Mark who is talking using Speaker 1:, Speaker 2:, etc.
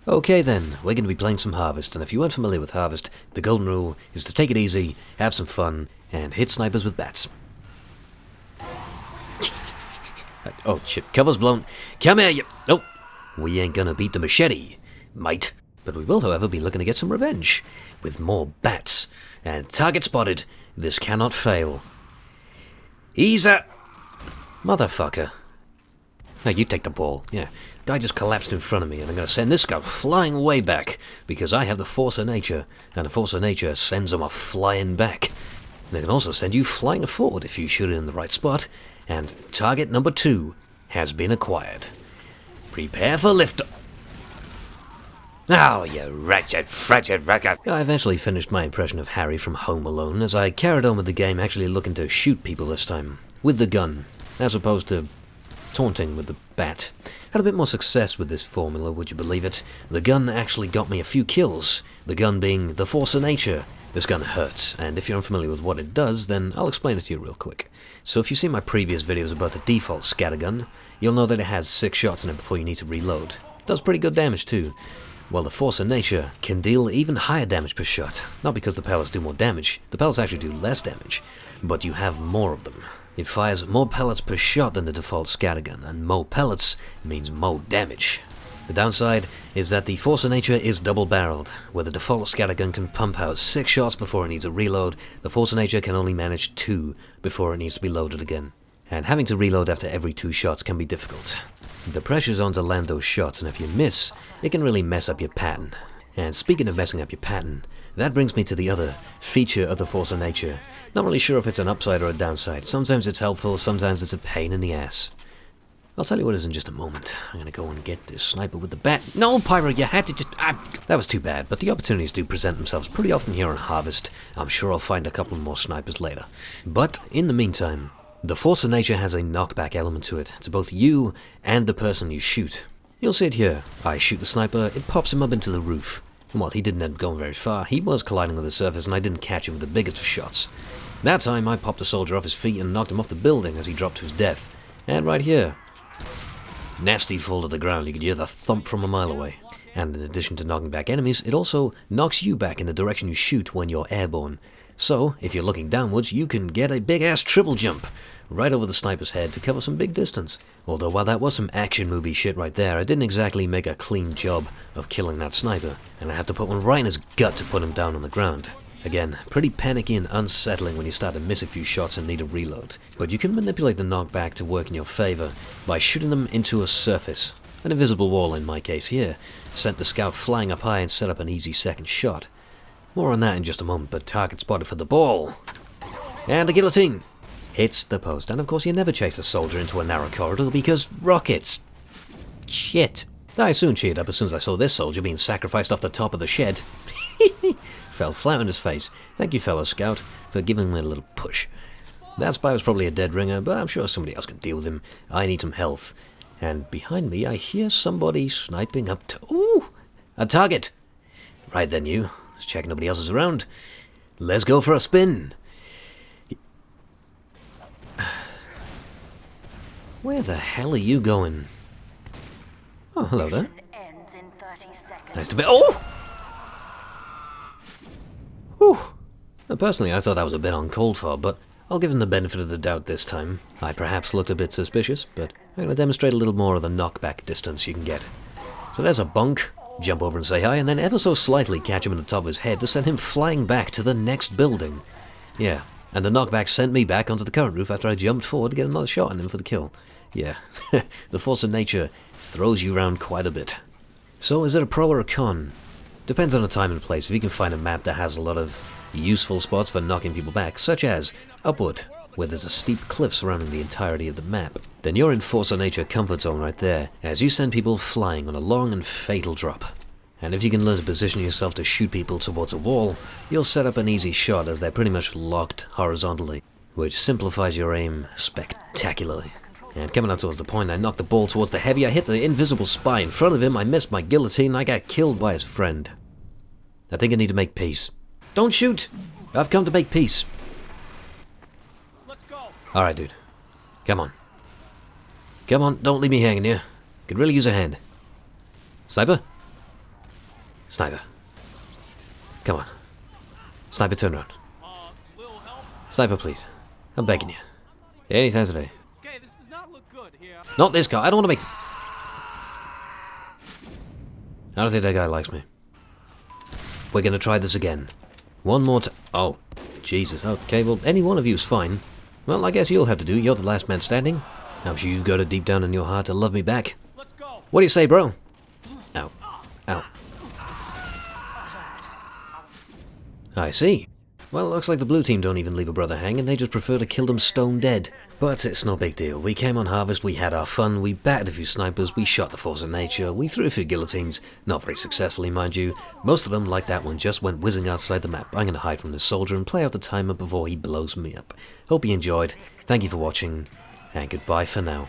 Speaker 1: Okay then, we're going to be playing some Harvest, and if you weren't familiar with Harvest, the golden rule is to take it easy, have some fun, and hit snipers with bats. Oh shit, cover's blown. Come here, you... Nope. We ain't gonna beat the machete, mate. But we will, however, be looking to get some revenge, with more bats. And target spotted. This cannot fail. He's a... Motherfucker. Now you take the ball. Yeah. Guy just collapsed in front of me, and I'm going to send this guy flying way back, because I have the force of nature, and the force of nature sends him flying back. And it can also send you flying forward if you shoot it in the right spot, and target number 2 has been acquired. Prepare for lift. Oh, you wretched, racket. I eventually finished my impression of Harry from Home Alone, as I carried on with the game actually looking to shoot people this time, with the gun, as opposed to taunting with the bat. Had a bit more success with this formula, would you believe it? The gun actually got me a few kills, the gun being the force of nature. This gun hurts, and if you're unfamiliar with what it does, then I'll explain it to you real quick. So if you've seen my previous videos about the default scattergun, you'll know that it has 6 shots in it before you need to reload. It does pretty good damage too. Well, the force of nature can deal even higher damage per shot, not because the pellets do more damage, the pellets actually do less damage, but you have more of them. It fires more pellets per shot than the default scattergun, and more pellets means more damage. The downside is that the force of nature is double-barreled. Where the default scattergun can pump out 6 shots before it needs a reload, the force of nature can only manage 2 before it needs to be loaded again. And having to reload after every 2 shots can be difficult. The pressure's on to land those shots, and if you miss, it can really mess up your pattern. And speaking of messing up your pattern, that brings me to the other feature of the force of nature. Not really sure if it's an upside or a downside. Sometimes it's helpful, sometimes it's a pain in the ass. I'll tell you what it is in just a moment. I'm gonna go and get this sniper with the bat. No, Pyro, you had to just... that was too bad, but the opportunities do present themselves pretty often here on Harvest. I'm sure I'll find a couple more snipers later. But, in the meantime, the force of nature has a knockback element to it, to both you and the person you shoot. You'll see it here. I shoot the sniper, it pops him up into the roof. And while he didn't end up going very far, he was colliding with the surface and I didn't catch him with the biggest of shots. That time I popped a soldier off his feet and knocked him off the building as he dropped to his death. And right here, nasty fall to the ground, you could hear the thump from a mile away. And in addition to knocking back enemies, it also knocks you back in the direction you shoot when you're airborne. So, if you're looking downwards, you can get a big-ass triple jump right over the sniper's head to cover some big distance. Although while that was some action movie shit right there, I didn't exactly make a clean job of killing that sniper, and I had to put one right in his gut to put him down on the ground. Again, pretty panicky and unsettling when you start to miss a few shots and need a reload. But you can manipulate the knockback to work in your favor by shooting them into a surface. An invisible wall in my case here sent the scout flying up high and set up an easy second shot. More on that in just a moment, but target spotted for the ball. And the guillotine hits the post. And of course you never chase a soldier into a narrow corridor because rockets. Shit. I soon cheered up as soon as I saw this soldier being sacrificed off the top of the shed. Fell flat on his face. Thank you, fellow scout, for giving me a little push. That spy was probably a dead ringer, but I'm sure somebody else can deal with him. I need some health. And behind me I hear somebody sniping up to... Ooh! A target! Right then, you. Let's check nobody else is around. Let's go for a spin. Where the hell are you going? Oh, hello there. Nice to be... Oh! Whew. Now, personally, I thought that was a bit uncalled for, but I'll give him the benefit of the doubt this time. I perhaps looked a bit suspicious, but I'm going to demonstrate a little more of the knockback distance you can get. So there's a bunk. Jump over and say hi, and then ever so slightly catch him in the top of his head to send him flying back to the next building. Yeah, and the knockback sent me back onto the current roof after I jumped forward to get another shot on him for the kill. Yeah, the force of nature throws you around quite a bit. So is it a pro or a con? Depends on the time and place. If you can find a map that has a lot of useful spots for knocking people back, such as Upward, where there's a steep cliff surrounding the entirety of the map, then you're in force of nature comfort zone right there, as you send people flying on a long and fatal drop. And if you can learn to position yourself to shoot people towards a wall, you'll set up an easy shot as they're pretty much locked horizontally, which simplifies your aim spectacularly. And coming out towards the point, I knocked the ball towards the heavy. I hit the invisible spy in front of him. I missed my guillotine. And I got killed by his friend. I think I need to make peace. Don't shoot! I've come to make peace.
Speaker 2: Let's go.
Speaker 1: Alright, dude. Come on. Come on, don't leave me hanging here. Could really use a hand. Sniper? Sniper. Come on. Sniper, turn around.
Speaker 2: Little help?
Speaker 1: Sniper, please. I'm begging you. Anytime today.
Speaker 2: Okay, this does not look good here.
Speaker 1: Not this guy. I don't want to make... I don't think that guy likes me. We're gonna try this again. One more time. Oh, Jesus. Okay, well, any one of you is fine. Well, I guess you'll have to do. You're the last man standing. I'm sure you've got it deep down in your heart to love me back.
Speaker 2: Let's go.
Speaker 1: What do you say, bro? Ow. Ow. I see. Well, looks like the blue team don't even leave a brother hanging, they just prefer to kill them stone dead. But it's no big deal. We came on Harvest, we had our fun, we batted a few snipers, we shot the force of nature, we threw a few guillotines, not very successfully mind you. Most of them, like that one, just went whizzing outside the map. I'm gonna hide from this soldier and play out the timer before he blows me up. Hope you enjoyed, thank you for watching, and goodbye for now.